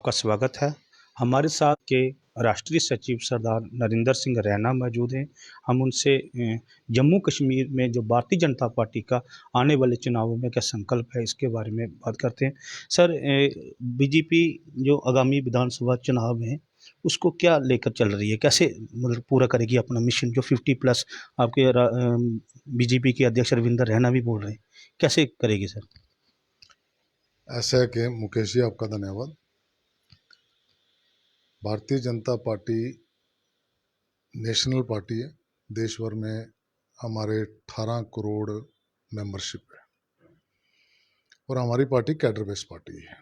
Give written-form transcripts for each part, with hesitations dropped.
आपका स्वागत है। हमारे साथ के राष्ट्रीय सचिव सरदार नरेंद्र सिंह रैना मौजूद हैं। हम उनसे जम्मू कश्मीर में जो भारतीय जनता पार्टी का आने वाले चुनावों में क्या संकल्प है, इसके बारे में बात करते हैं। सर, बीजेपी जो आगामी विधानसभा चुनाव हैं, उसको क्या लेकर चल रही है? कैसे मतलब पूरा करेगी अपना मिशन जो 50+ आपके बीजेपी के अध्यक्ष रविंद्र रैना भी बोल रहे हैं, कैसे करेगी सर? ऐसा है कि मुकेश जी, आपका धन्यवाद। Bharatiya Janata party national party है। देश भर में हमारे 18 करोड़ मेंबरशिप है और हमारी पार्टी कैडर बेस्ड पार्टी है।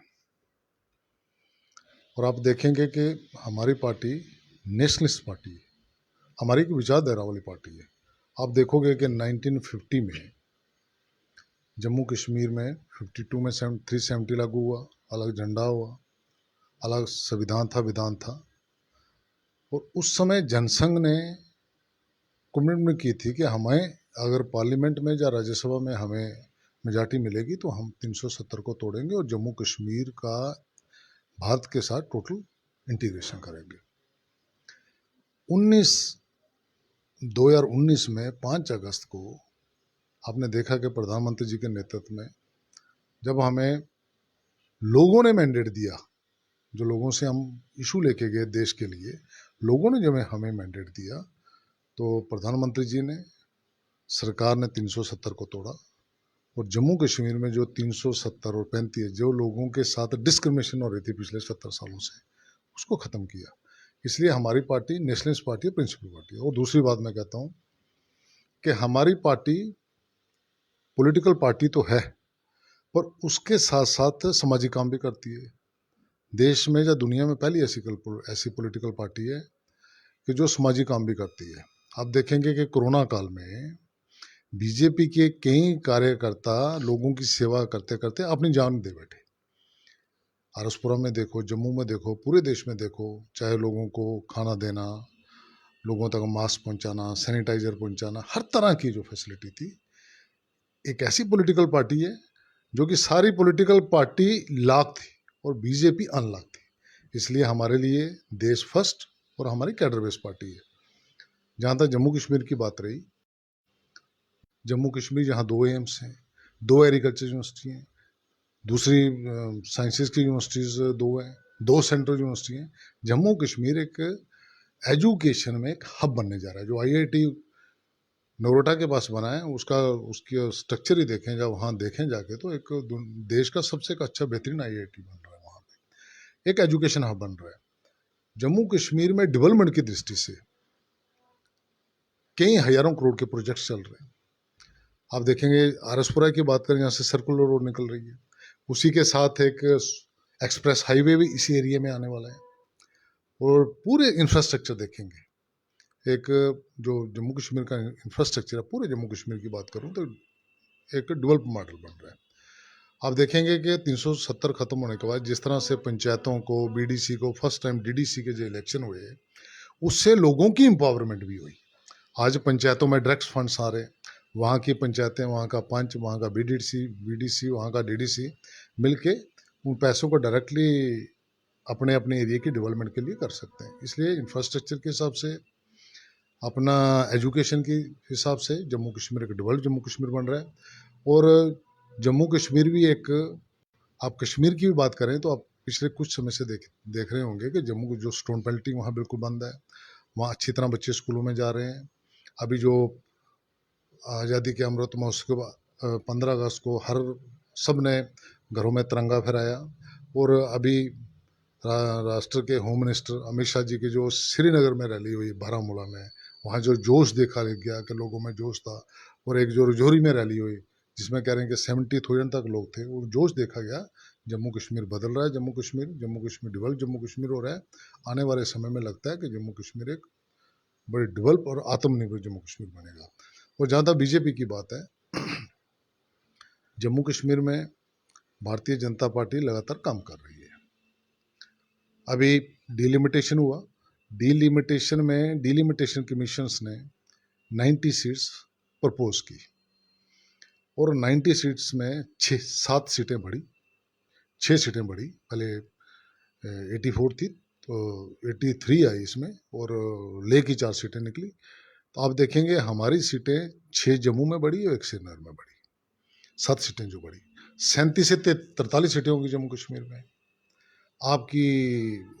और आप देखेंगे कि हमारी पार्टी नेशनलिस्ट पार्टी है, हमारी एक विचारधारा वाली पार्टी है। आप देखोगे कि 1950 में जम्मू कश्मीर में 52 में 370 लागू हुआ, अलग झंडा हुआ, अलग संविधान था, विधान था। और उस समय जनसंघ ने कमिटमेंट की थी कि हमें अगर पार्लियामेंट में या राज्यसभा में हमें मेजॉरिटी मिलेगी तो हम 370 को तोड़ेंगे और जम्मू कश्मीर का भारत के साथ टोटल इंटीग्रेशन करेंगे। 2019 में 5 अगस्त को आपने देखा कि प्रधानमंत्री जी के नेतृत्व में जब हमें लोगों ने मैंडेट दिया, जो लोगों से हम इशू लेके गए देश के लिए, लोगों ने जब हमें मैंडेट दिया तो प्रधानमंत्री जी ने, सरकार ने 370 को तोड़ा और जम्मू कश्मीर में जो 370 और 35 जो लोगों के साथ डिस्क्रिमिनेशन हो रही थी पिछले 70 सालों से, उसको ख़त्म किया। इसलिए हमारी पार्टी नेशनलिस्ट पार्टी है, प्रिंसिपल पार्टी है। और दूसरी बात मैं कहता हूँ कि हमारी पार्टी पॉलिटिकल पार्टी तो है, पर उसके साथ साथ सामाजिक काम भी करती है। देश में या दुनिया में पहली ऐसी पॉलिटिकल पार्टी है कि जो सामाजिक काम भी करती है। आप देखेंगे कि कोरोना काल में बीजेपी के कई कार्यकर्ता लोगों की सेवा करते करते अपनी जान दे बैठे। आरसपुरा में देखो, जम्मू में देखो, पूरे देश में देखो, चाहे लोगों को खाना देना, लोगों तक मास्क पहुंचाना, सैनिटाइजर पहुंचाना, हर तरह की जो फैसिलिटी थी। एक ऐसी पॉलिटिकल पार्टी है जो कि सारी पॉलिटिकल पार्टी लाख थी और बीजेपी अनलाख थी। इसलिए हमारे लिए देश फर्स्ट और हमारी कैडर बेस्ड पार्टी है। जहाँ तक जम्मू कश्मीर की बात रही, जम्मू कश्मीर यहाँ 2 एम्स हैं, 2 एग्रीकल्चर यूनिवर्सिटी हैं, दूसरी साइंसेज की यूनिवर्सिटीज़ 2 हैं, 2 सेंट्रल यूनिवर्सिटी हैं। जम्मू कश्मीर एक एजुकेशन में एक हब बनने जा रहा है। जो IIT नगरोटा के पास बना है, उसकी स्ट्रक्चर ही देखें, जब वहाँ देखें जाके तो एक देश का सबसे अच्छा बेहतरीन IIT बन रहा है। वहाँ पे एक एजुकेशन हब बन रहा है। जम्मू कश्मीर में डेवलपमेंट की दृष्टि से कई हजारों करोड़ के प्रोजेक्ट्स चल रहे हैं। आप देखेंगे, आरसपुरा की बात करें, यहाँ से सर्कुलर रोड निकल रही है, उसी के साथ एक एक्सप्रेस हाईवे भी इसी एरिया में आने वाला है। और पूरे इंफ्रास्ट्रक्चर देखेंगे, एक जो जम्मू कश्मीर का इंफ्रास्ट्रक्चर है, पूरे जम्मू कश्मीर की बात करूँ तो एक डेवलप मॉडल बन रहा है। आप देखेंगे कि 370 खत्म होने के बाद जिस तरह से पंचायतों को, BDC को, फर्स्ट टाइम DDC के जो इलेक्शन हुए, उससे लोगों की एम्पावरमेंट भी हुई। आज पंचायतों में डायरेक्ट फंड्स आ रहे हैं। वहाँ की पंचायतें, वहाँ का पंच, वहाँ का BDC, वहाँ का DDC मिलके उन पैसों को डायरेक्टली अपने अपने एरिया की डेवलपमेंट के लिए कर सकते हैं। इसलिए इंफ्रास्ट्रक्चर के हिसाब से, अपना एजुकेशन के हिसाब से जम्मू कश्मीर एक डेवलप जम्मू कश्मीर बन रहा है। और जम्मू कश्मीर भी एक, आप कश्मीर की भी बात करें तो आप पिछले कुछ समय से देख रहे होंगे कि जम्मू की जो स्टोन पेल्टिंग वहाँ बिल्कुल बंद है। वहाँ अच्छी तरह बच्चे स्कूलों में जा रहे हैं। अभी जो आज़ादी के अमृत महोत्सव के बाद 15 अगस्त को सब ने घरों में तिरंगा फहराया। और अभी राष्ट्र के होम मिनिस्टर अमित शाह जी की जो श्रीनगर में रैली हुई, बारामूला में, वहाँ जो जोश देखा गया कि लोगों में जोश था। और एक जो रजौरी में रैली हुई जिसमें कह रहे हैं कि 70,000 तक लोग थे, वो जोश देखा गया। जम्मू कश्मीर बदल रहा है, जम्मू कश्मीर डेवलप जम्मू कश्मीर हो रहा है। आने वाले समय में लगता है कि जम्मू कश्मीर एक बड़ी डेवलप और आत्मनिर्भर जम्मू कश्मीर बनेगा। और जहाँ तक बीजेपी की बात है, जम्मू कश्मीर में भारतीय जनता पार्टी लगातार काम कर रही है। अभी डिलिमिटेशन हुआ, डिलिमिटेशन कमीशंस ने 90 सीट्स प्रपोज की और 90 सीट्स में 6 सीटें बढ़ी। पहले 84 थी तो 83 आई इसमें, और ले की 4 सीटें निकली। तो आप देखेंगे हमारी सीटें 6 जम्मू में बढ़ी और 1 श्रीनगर में बढ़ी, 7 सीटें जो बढ़ी। 37 से 43 सीटें होंगी जम्मू कश्मीर में आपकी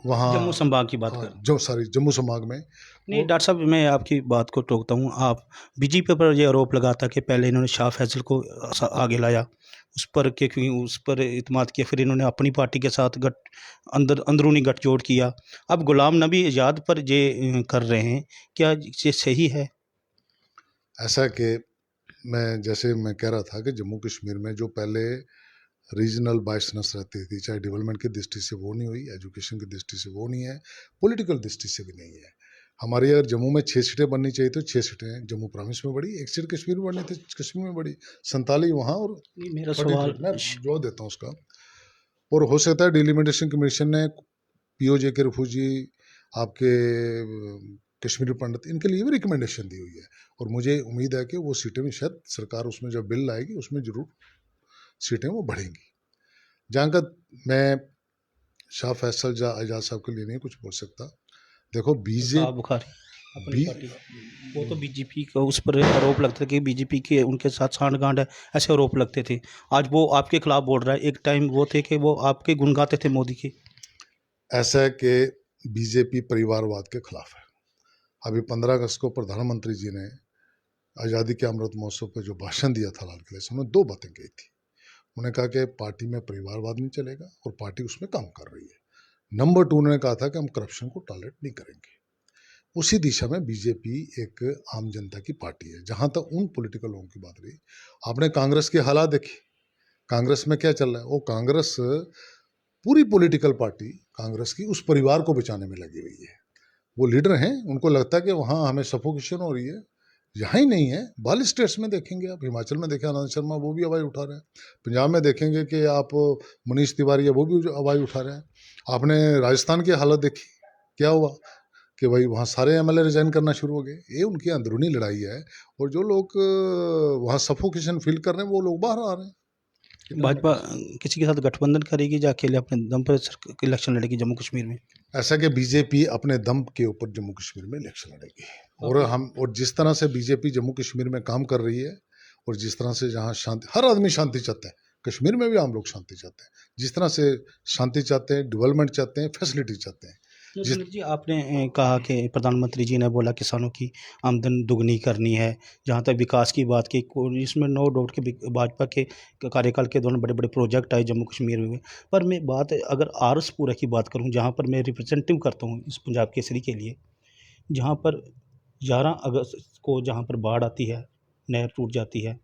वहाँ। जम्मू संभाग की बात हाँ, कर। जो सारी जम्मू संभाग में। नहीं डॉक्टर साहब, मैं आपकी बात को टोकता हूँ। आप बीजेपी पर ये आरोप लगाता कि पहले इन्होंने शाह फैसल को आगे लाया, उस पर के क्योंकि उस पर इत्मीनान किया, फिर इन्होंने अपनी पार्टी के साथ अंदरूनी गठजोड़ किया, अब गुलाम नबी आज़ाद पर ये कर रहे हैं। क्या ये सही है? ऐसा कि मैं कह रहा था कि जम्मू कश्मीर में जो पहले रीजनल बाइसनेस रहती थी, चाहे डेवलपमेंट की दृष्टि से वो नहीं हुई, एजुकेशन की दृष्टि से वो नहीं है, पॉलिटिकल दृष्टि से भी नहीं है। हमारी अगर जम्मू में 6 सीटें बननी चाहिए तो 6 सीटें जम्मू प्रोविंस में बढ़ी, 1 सीट कश्मीर में बढ़नी थी, कश्मीर में बढ़ी, 47 वहाँ और नहीं, मेरा 33। सवाल मैं जवाब देता हूँ उसका। और हो सकता है डिलिमिटेशन कमीशन ने पीओजे के रिफ्यूजी, आपके कश्मीरी पंडित, इनके लिए भी रिकमेंडेशन दी हुई है, और मुझे उम्मीद है कि वो सीटें भी शायद सरकार उसमें जब बिल लाएगी उसमें जरूर सीटें वो बढ़ेंगी। जहाँ का मैं शाह फैसल आजाद साहब के लिए नहीं कुछ बोल सकता। देखो साहब बुखारी अपनी पार्टी, वो तो बीजेपी का उस पर आरोप लगता था कि बीजेपी के उनके साथ सांठ-गांठ है, ऐसे आरोप लगते थे। आज वो आपके खिलाफ बोल रहा है। एक टाइम वो थे कि वो आपके गुण गाते थे मोदी के। ऐसा है कि बीजेपी परिवारवाद के खिलाफ है। अभी 15 अगस्त को प्रधानमंत्री जी ने आज़ादी के अमृत महोत्सव पर जो भाषण दिया था लाल किले से, उन्होंने 2 बातें कही थी। उन्होंने कहा कि पार्टी में परिवारवाद नहीं चलेगा और पार्टी उसमें काम कर रही है। नंबर 2 उन्होंने कहा था कि हम करप्शन को टॉलरेट नहीं करेंगे। उसी दिशा में बीजेपी एक आम जनता की पार्टी है। जहां तक उन पॉलिटिकल लोगों की बात रही, आपने कांग्रेस के हालात देखे, कांग्रेस में क्या चल रहा है। वो कांग्रेस, पूरी पॉलिटिकल पार्टी कांग्रेस की उस परिवार को बचाने में लगी हुई है। वो लीडर हैं, उनको लगता है कि वहाँ हमें सफोकेशन हो रही है। यहाँ ही नहीं है, बाकी स्टेट्स में देखेंगे आप, हिमाचल में देखें आनंद शर्मा वो भी आवाज़ उठा रहे हैं, पंजाब में देखेंगे कि आप मनीष तिवारी है वो भी आवाज़ उठा रहे हैं। आपने राजस्थान की हालत देखी, क्या हुआ कि भाई वहाँ सारे एमएलए रिजाइन करना शुरू हो गए। ये उनकी अंदरूनी लड़ाई है, और जो लोग वहाँ सफोकेशन फील कर रहे हैं वो लोग बाहर आ रहे हैं। इतना भाजपा मैटर। किसी के साथ गठबंधन करेगी या अकेले अपने दम पर इलेक्शन लड़ेगी जम्मू कश्मीर में? ऐसा कि बीजेपी अपने दम के ऊपर जम्मू कश्मीर में इलेक्शन लड़ेगी, और जिस तरह से बीजेपी जम्मू कश्मीर में काम कर रही है, और जिस तरह से जहाँ शांति, हर आदमी शांति चाहता है, कश्मीर में भी आम लोग शांति चाहते हैं। जिस तरह से शांति चाहते हैं, डेवलपमेंट चाहते हैं, फैसिलिटी चाहते हैं। जिस सुनील जी, आपने कहा कि प्रधानमंत्री जी ने बोला किसानों की आमदन दुगनी करनी है। जहाँ तक विकास की बात की, इसमें नो डाउट कि भाजपा के कार्यकाल के दौरान बड़े बड़े प्रोजेक्ट आए जम्मू कश्मीर में। पर मैं बात अगर आरएसपुरा की बात करूँ, जहाँ पर मैं रिप्रेजेंटेटिव करता हूँ इस पंजाब केसरी के लिए, जहाँ पर 11 अगस्त को जहाँ पर बाढ़ आती है, नहर टूट जाती है,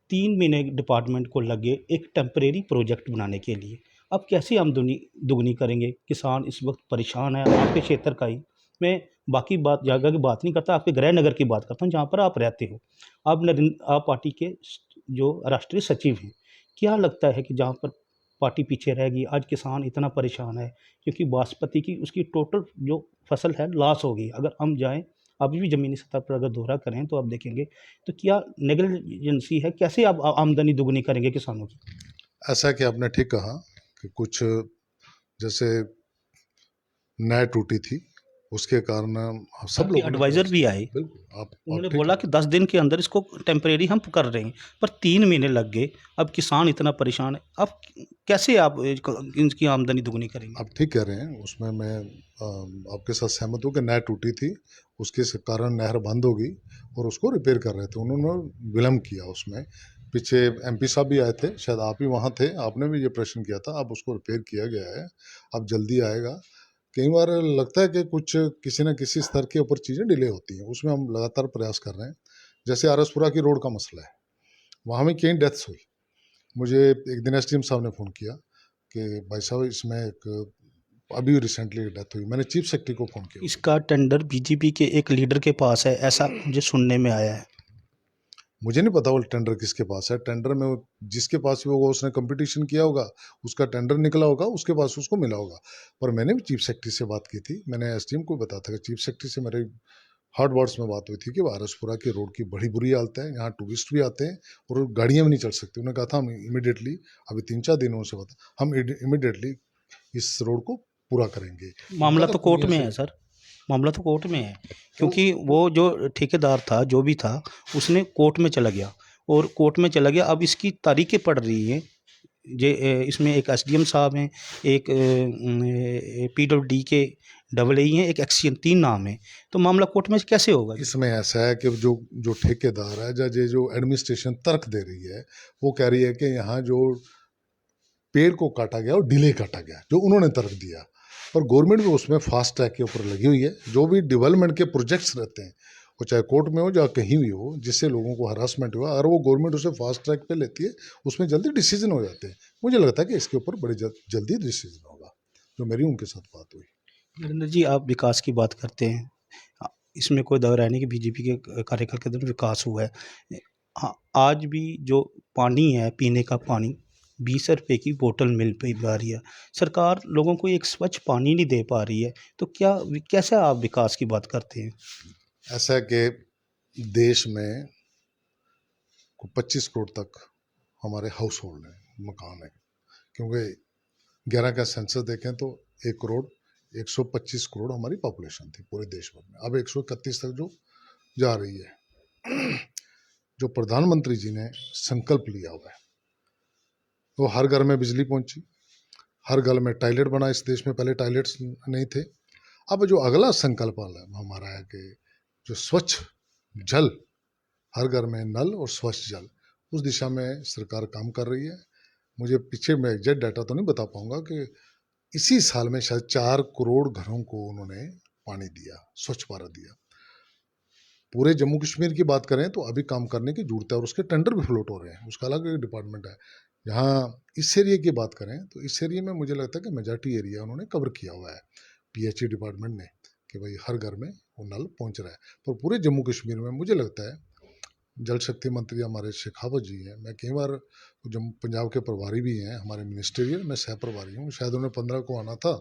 3 महीने डिपार्टमेंट को लगे एक टेम्परेरी प्रोजेक्ट बनाने के लिए। अब कैसे आमदनी दुगनी करेंगे? किसान इस वक्त परेशान है, आपके क्षेत्र का ही। मैं बाकी बात जगह की बात नहीं करता, आपके गृह नगर की बात करता हूँ जहाँ पर आप रहते हो। आप पार्टी के जो राष्ट्रीय सचिव हैं, क्या लगता है कि जहाँ पर पार्टी पीछे रहेगी, आज किसान इतना परेशान है क्योंकि बासमती की उसकी टोटल जो फसल है लॉस हो गई। अगर हम जाएँ अभी भी ज़मीनी सतह पर अगर दौरा करें तो आप देखेंगे, तो क्या नेग्लिजेंसी है? कैसे आप आमदनी दुगनी करेंगे किसानों की? ऐसा कि आपने ठीक कहा कि कुछ जैसे नहर टूटी थी, उसके कारण सब आपके लोगों ने एडवाइज़र भी आए, बिल्कुल आप उन्होंने ठीक बोला है। कि 10 दिन के अंदर इसको टेम्परेरी हम कर रहे हैं, पर 3 महीने लग गए। अब किसान इतना परेशान है, अब कैसे आप इनकी आमदनी दुगनी करेंगे? आप ठीक कह रहे हैं, उसमें मैं आपके साथ सहमत हूँ कि नहर टूटी थी, उसके कारण नहर बंद हो गई और उसको रिपेयर कर रहे थे, उन्होंने विलम्ब किया उसमें। पीछे एमपी साहब भी आए थे, शायद आप ही वहाँ थे, आपने भी ये प्रश्न किया था। अब उसको रिपेयर किया गया है, अब जल्दी आएगा। कई बार लगता है कि कुछ किसी न किसी स्तर के ऊपर चीज़ें डिले होती हैं, उसमें हम लगातार प्रयास कर रहे हैं। जैसे आरसपुरा की रोड का मसला है, वहाँ में कई डेथ्स हुई। मुझे एक दिन एसडीएम साहब ने फ़ोन किया कि भाई साहब इसमें एक अभी रिसेंटली डेथ हुई। मैंने चीफ सेक्रेटरी को फ़ोन किया। इसका टेंडर बीजेपी के एक लीडर के पास है, ऐसा मुझे सुनने में आया है। मुझे नहीं पता वो टेंडर किसके पास है। टेंडर में जिसके पास भी होगा, उसने कंपटीशन किया होगा, उसका टेंडर निकला होगा, उसके पास उसको मिला होगा। पर मैंने भी चीफ सेक्रेटरी से बात की थी, मैंने एसडीएम को बताया था कि चीफ सेक्रेटरी से मेरे हार्ड वर्ड्स में बात हुई थी कि वारसपुरा की रोड की बड़ी बुरी हालत है, यहाँ टूरिस्ट भी आते हैं और गाड़ियाँ भी नहीं चल सकती। उन्होंने कहा था हम इमीडिएटली, अभी 3-4 दिनों से बता, हम इमीडिएटली इस रोड को पूरा करेंगे। मामला ज़्यादा तो कोर्ट खूबियों में से है सर, मामला तो कोर्ट में है, क्योंकि वो जो ठेकेदार था, जो भी था, उसने कोर्ट में चला गया और कोर्ट में चला गया। अब इसकी तारीखें पड़ रही हैं। इसमें एक एसडीएम साहब हैं, एक पीडब्ल्यूडी के डबल ए हैं, एक एक्सीएन, 3 नाम हैं। तो मामला कोर्ट में कैसे होगा? इसमें ऐसा है कि जो जो ठेकेदार है या जो एडमिनिस्ट्रेशन तर्क दे रही है, वो कह रही है कि यहाँ जो पेड़ को काटा गया और डिले काटा गया, जो उन्होंने तर्क दिया। और गवर्नमेंट भी उसमें फास्ट ट्रैक के ऊपर लगी हुई है। जो भी डेवलपमेंट के प्रोजेक्ट्स रहते हैं, वो चाहे कोर्ट में हो या कहीं भी हो, जिससे लोगों को हरासमेंट हुआ, अगर वो गवर्नमेंट उसे फास्ट ट्रैक पे लेती है, उसमें जल्दी डिसीजन हो जाते हैं। मुझे लगता है कि इसके ऊपर बड़ी जल्दी डिसीजन होगा, जो मेरी उनके साथ बात हुई। नरेंद्र जी, आप विकास की बात करते हैं, इसमें कोई दो राय नहीं कि बीजेपी के कार्यकाल के दौरान विकास हुआ है। हाँ, आज भी जो पानी है, पीने का पानी, 20 रुपए की बोतल मिल पे पा रही है। सरकार लोगों को एक स्वच्छ पानी नहीं दे पा रही है, तो कैसे आप विकास की बात करते हैं? ऐसा है कि देश में 25 करोड़ तक हमारे हाउस होल्ड है, मकान है। क्योंकि 11 का सेंसस देखें तो 1 करोड़ 125 करोड़ हमारी पॉपुलेशन थी पूरे देश भर में। अब 131 तक जो जा रही है। जो प्रधानमंत्री जी ने संकल्प लिया हुआ है, वो हर घर में बिजली पहुंची, हर घर में टॉयलेट बना। इस देश में पहले टॉयलेट्स नहीं थे। अब जो अगला संकल्प हमारा है कि जो स्वच्छ जल, हर घर में नल और स्वच्छ जल, उस दिशा में सरकार काम कर रही है। मुझे पीछे मैं एग्जैक्ट डाटा तो नहीं बता पाऊंगा कि इसी साल में शायद 4 करोड़ घरों को उन्होंने पानी दिया, स्वच्छ भारत दिया। पूरे जम्मू कश्मीर की बात करें तो अभी काम करने की जरूरत है, और उसके टेंडर भी फ्लोट हो रहे हैं, उसका अलग एक डिपार्टमेंट है। यहाँ इस एरिया की बात करें तो इस एरिया में मुझे लगता है कि मेजॉरिटी एरिया उन्होंने कवर किया हुआ है पीएचई डिपार्टमेंट ने, कि भाई हर घर में वो नल पहुंच रहा है। पर पूरे जम्मू कश्मीर में मुझे लगता है, जल शक्ति मंत्री हमारे शेखावत जी हैं, मैं कई बार जम्मू पंजाब के प्रभारी भी हैं हमारे मिनिस्ट्रियल, मैं सह प्रभारी हूँ, शायद उन्हें 15 को आना था,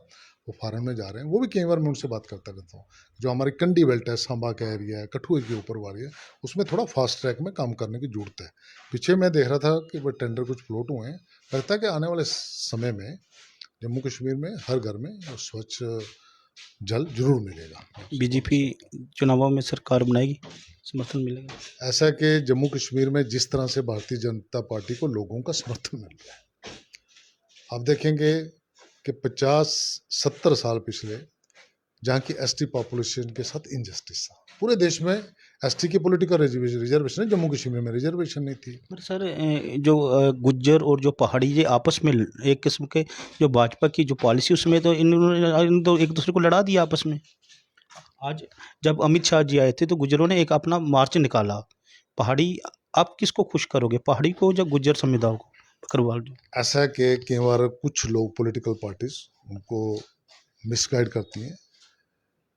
वो फॉरन में जा रहे हैं। वो भी कई बार मैं उनसे बात करता रहता हूँ। जो हमारी कंडी बेल्ट है, सांबा का एरिया है, कठुए के ऊपर वाली है, उसमें थोड़ा फास्ट ट्रैक में काम करने की जरूरत है। पीछे मैं देख रहा था कि वो टेंडर कुछ फ्लोट हुए हैं। लगता है कि आने वाले समय में जम्मू कश्मीर में हर घर में स्वच्छ जल जरूर मिलेगा। बीजेपी चुनावों में सरकार बनाएगी, समर्थन मिलेगा? ऐसा है कि जम्मू कश्मीर में जिस तरह से भारतीय जनता पार्टी को लोगों का समर्थन मिल रहा है, आप देखेंगे कि 50-70 साल पिछले जहाँ की एसटी पॉपुलेशन के साथ इनजस्टिस था। पूरे देश में एसटी की पॉलिटिकल रिजर्वेशन है, जम्मू कश्मीर में रिजर्वेशन नहीं थी। पर सर, जो गुज्जर और जो पहाड़ी, ये आपस में एक किस्म के, जो भाजपा की जो पॉलिसी, उसमें तो इन तो एक दूसरे को लड़ा दिया आपस में। आज जब अमित शाह जी आए थे तो गुज्जरों ने एक अपना मार्च निकाला। पहाड़ी, आप किसको खुश करोगे, पहाड़ी को या गुज्जर समुदाय को? बकरवाल जो ऐसा है कि कई बार कुछ लोग पॉलिटिकल पार्टीज उनको मिसगाइड करती हैं।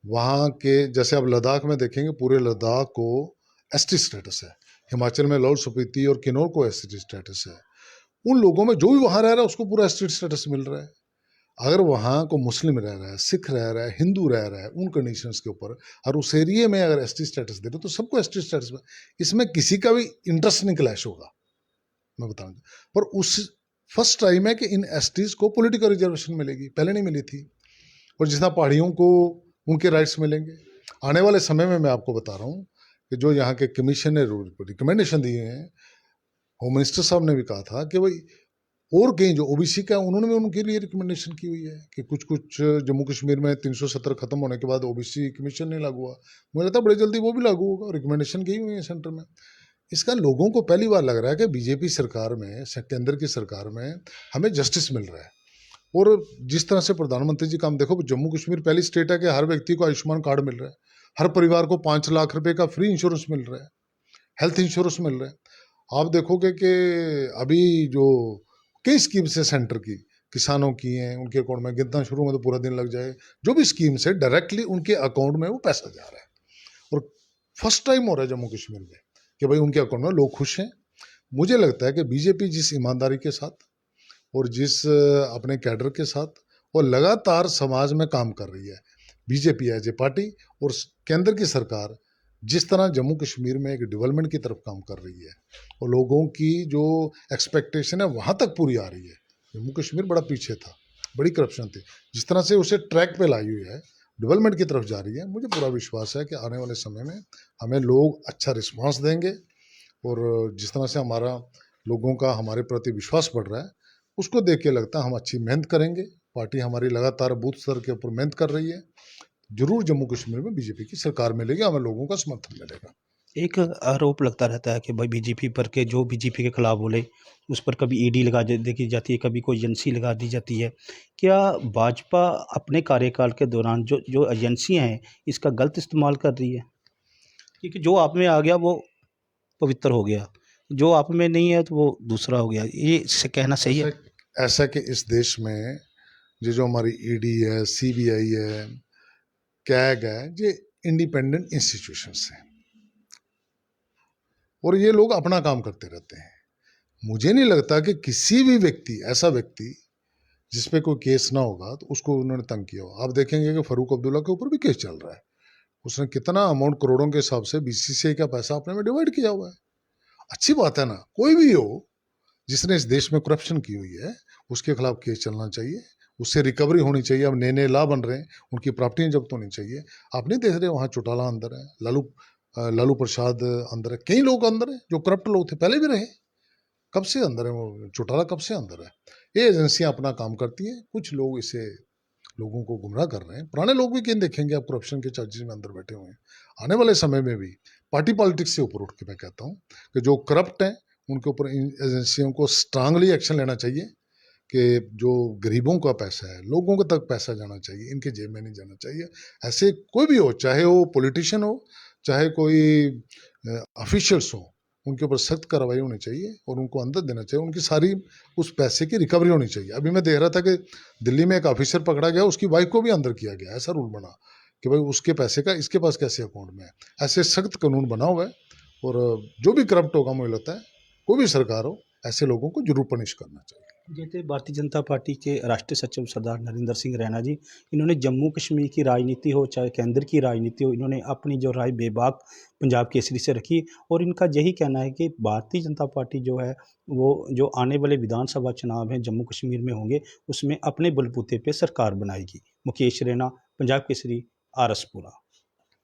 वहाँ के जैसे आप लद्दाख में देखेंगे, पूरे लद्दाख को एसटी स्टेटस है। हिमाचल में लाहौल स्पीति और किन्नौर को एसटी स्टेटस है। उन लोगों में जो भी वहाँ रह रहा है उसको पूरा एसटी स्टेटस मिल रहा है। अगर वहाँ को मुस्लिम रह रहा है, सिख रह रहा है, हिंदू रह रहा है, उन कंडीशंस के ऊपर, और उस एरिया में अगर एसटी स्टेटस दे रहे तो सबको एसटी स्टेटस में, इसमें किसी का भी इंटरेस्ट नहीं क्लैश होगा, मैं बताऊंगा। पर उस फर्स्ट टाइम है कि इन एसटीज को पॉलिटिकल रिजर्वेशन मिलेगी, पहले नहीं मिली थी। और जितना पहाड़ियों को उनके राइट्स मिलेंगे आने वाले समय में। मैं आपको बता रहा हूँ कि जो यहाँ के कमीशन ने रिकमेंडेशन दिए हैं, होम मिनिस्टर साहब ने भी कहा था कि भाई, और कहीं जो ओबीसी का उन्होंने भी उनके लिए रिकमेंडेशन की हुई है कि कुछ कुछ जम्मू कश्मीर में 370 खत्म होने के बाद ओबीसी कमीशन नहीं लागू हुआ। मुझे लगता है बड़े जल्दी वो भी लागू होगा, रिकमेंडेशन की हुई है सेंटर में। इसका लोगों को पहली बार लग रहा है कि बीजेपी सरकार में, केंद्र की सरकार में हमें जस्टिस मिल रहा है। और जिस तरह से प्रधानमंत्री जी काम देखो, जम्मू कश्मीर पहली स्टेट है कि हर व्यक्ति को आयुष्मान कार्ड मिल रहा है, हर परिवार को 5 लाख रुपए का फ्री इंश्योरेंस मिल रहा है, हेल्थ इंश्योरेंस मिल रहा है। आप देखोगे कि अभी जो कई स्कीम्स है सेंटर की, किसानों की हैं, उनके अकाउंट में गिनना शुरू में तो पूरा दिन लग जाए, जो भी स्कीम्स है डायरेक्टली उनके अकाउंट में वो पैसा जा रहा है। और फर्स्ट टाइम हो रहा है जम्मू कश्मीर में कि भाई उनके अकाउंट में लोग खुश हैं। मुझे लगता है कि बीजेपी जिस ईमानदारी के साथ और जिस अपने कैडर के साथ वो लगातार समाज में काम कर रही है, बीजेपी एज ए पार्टी, और केंद्र की सरकार जिस तरह जम्मू कश्मीर में एक डेवलपमेंट की तरफ काम कर रही है और लोगों की जो एक्सपेक्टेशन है वहाँ तक पूरी आ रही है। जम्मू कश्मीर बड़ा पीछे था, बड़ी करप्शन थी। जिस तरह से उसे ट्रैक पे लाई हुई है, डेवलपमेंट की तरफ जा रही है, मुझे पूरा विश्वास है कि आने वाले समय में हमें लोग अच्छा रिस्पांस देंगे और जिस तरह से हमारा लोगों का हमारे प्रति विश्वास बढ़ रहा है, उसको देख के लगता है हम अच्छी मेहनत करेंगे। पार्टी हमारी लगातार बूथ स्तर के ऊपर मेहनत कर रही है। जरूर जम्मू कश्मीर में बीजेपी की सरकार मिलेगी, हमें लोगों का समर्थन मिलेगा। एक आरोप लगता रहता है कि भाई बीजेपी पर के जो बीजेपी के खिलाफ बोले उस पर कभी ईडी लगा देखी जाती है, कभी कोई एजेंसी लगा दी जाती है। क्या भाजपा अपने कार्यकाल के दौरान जो जो एजेंसियां हैं इसका गलत इस्तेमाल कर रही है? क्योंकि जो आप में आ गया वो पवित्र हो गया, जो आप में नहीं है तो वो दूसरा हो गया, ये कहना सही है? ऐसा ऐसा कि इस देश में ये जो हमारी ईडी है, सीबीआई है, कैग है, ये इंडिपेंडेंट इंस्टीट्यूशंस हैं और ये लोग अपना काम करते रहते हैं। मुझे नहीं लगता कि किसी भी व्यक्ति, ऐसा व्यक्ति जिस पे कोई केस ना होगा तो उसको उन्होंने तंग किया हो। आप देखेंगे कि फारूक अब्दुल्ला के ऊपर भी केस चल रहा है। उसने कितना अमाउंट करोड़ों के हिसाब से बीसीसीआई का पैसा अपने में डिवाइड किया हुआ है। अच्छी बात है ना, कोई भी हो जिसने इस देश में करप्शन की हुई है उसके खिलाफ केस चलना चाहिए, उससे रिकवरी होनी चाहिए। अब नए नए लॉ बन रहे हैं, उनकी प्रॉपर्टियां जब्त होनी चाहिए। आप नहीं देख रहे वहाँ चौटाला अंदर है, लालू प्रसाद अंदर है, कई लोग अंदर है जो करप्ट लोग थे, पहले भी रहे। कब से अंदर है वो चौटाला, कब से अंदर है? ये एजेंसियां अपना काम करती हैं, कुछ लोग इसे लोगों को गुमराह कर रहे हैं। पुराने लोग भी कहीं देखेंगे आप करप्शन के चार्जेस में अंदर बैठे हुए हैं। आने वाले समय में भी पार्टी पॉलिटिक्स से ऊपर उठ के मैं कहता हूँ कि जो करप्ट हैं उनके ऊपर इन एजेंसियों को स्ट्रांगली एक्शन लेना चाहिए कि जो गरीबों का पैसा है, लोगों के तक पैसा जाना चाहिए, इनके जेब में नहीं जाना चाहिए। ऐसे कोई भी हो, चाहे वो पॉलिटिशियन हो, चाहे कोई ऑफिशियल्स हो, उनके ऊपर सख्त कार्रवाई होनी चाहिए और उनको अंदर देना चाहिए। उनकी सारी उस पैसे की रिकवरी होनी चाहिए। अभी मैं देख रहा था कि दिल्ली में एक ऑफिसर पकड़ा गया, उसकी वाइफ को भी अंदर किया गया। ऐसा रूल बना कि भाई उसके पैसे का इसके पास कैसे अकाउंट में है। ऐसे सख्त कानून बना हुआ है और जो भी करप्ट होगा, मुझे लगता है कोई भी सरकार हो, ऐसे लोगों को जरूर पनिश करना चाहिए। जैसे भारतीय जनता पार्टी के राष्ट्रीय सचिव सरदार नरेंद्र सिंह रैना जी, इन्होंने जम्मू कश्मीर की राजनीति हो चाहे केंद्र की राजनीति हो, इन्होंने अपनी जो राय बेबाक पंजाब केसरी से रखी और इनका यही कहना है कि भारतीय जनता पार्टी जो है वो जो आने वाले विधानसभा चुनाव हैं जम्मू कश्मीर में होंगे उसमें अपने बलबूते पे सरकार बनाएगी। मुकेश रैना, पंजाब केसरी, आरएसपुरा।